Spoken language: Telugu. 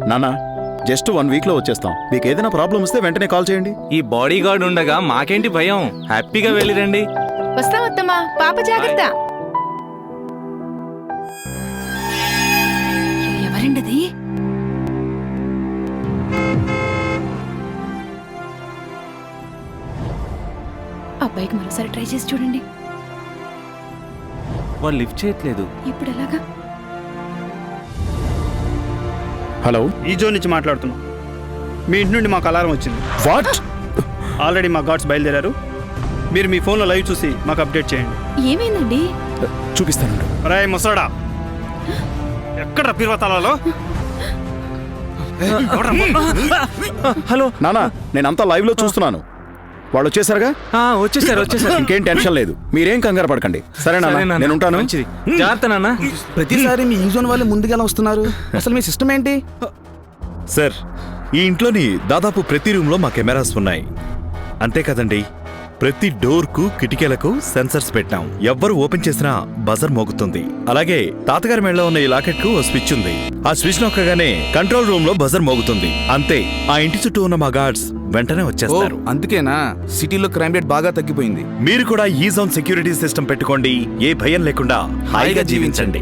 నానా జస్ట్ 1 వీక్లో వచ్చేస్తాం. మీకు ఏదైనా ప్రాబ్లం వస్తే వెంటనే కాల్ చేయండి. ఈ బాడీ గార్డ్ ఉండగా మాకేంటి భయం? హ్యాపీగా వెళ్ళిరండి. వస్తాం అత్తమ్మా, పాప జాగ్రత్త. ఎవరండది? అబ్బాయికి మరోసారి ట్రై చేసి చూడండి. వాళ్ళు లిఫ్ట్ చేయట్లేదు. ఇప్పుడు ఎలాగా? హలో, ఈ జోన్ నుంచి మాట్లాడుతున్నాం. మీ ఇంటి నుండి మాకు అలారం వచ్చింది. వాట్? ఆల్రెడీ మా గార్డ్స్ బయలుదేరారు. మీరు మీ ఫోన్లో లైవ్ చూసి మాకు అప్డేట్ చేయండి. ఏమైందండి? చూపిస్తానండి. రాయ్ ముసడా, ఎక్కడ పీర్వతాలలో? హలో నానా, నేనంతా లైవ్లో చూస్తున్నాను. వాళ్ళు వచ్చేసారుగా? వచ్చేసారు. ఇంకేం టెన్షన్ లేదు, మీరేం కంగారు పడకండి. సరేనా, నేను ఉంటాను. మంచిది, జాగ్రత్త నాన్న. ప్రతిసారి మీ ఈ జోన్ వాళ్ళు ముందుకెలా వస్తున్నారు? అసలు మీ సిస్టమ్ ఏంటి? సార్, ఈ ఇంట్లోని దాదాపు ప్రతి రూమ్లో మా కెమెరాస్ ఉన్నాయి. అంతే కదండి, ప్రతి డోర్కు కిటికీలకు సెన్సర్స్ పెట్టాం. ఎవ్వరు ఓపెన్ చేసినా బజర్ మోగుతుంది. అలాగే తాతగారి మెడలో ఉన్న ఈ లాకెట్కు ఓ స్విచ్ ఉంది. ఆ స్విచ్ నొక్కగానే కంట్రోల్ రూమ్ లో బజర్ మోగుతుంది. అంతే, ఆ ఇంటి చుట్టూ ఉన్న మా గార్డ్స్ వెంటనే వచ్చేస్తారు. అందుకేనా సిటీలో క్రైమ్ రేట్ బాగా తగ్గిపోయింది? మీరు కూడా ఈ జోన్ సెక్యూరిటీ సిస్టమ్ పెట్టుకోండి. ఏ భయం లేకుండా హాయిగా జీవించండి.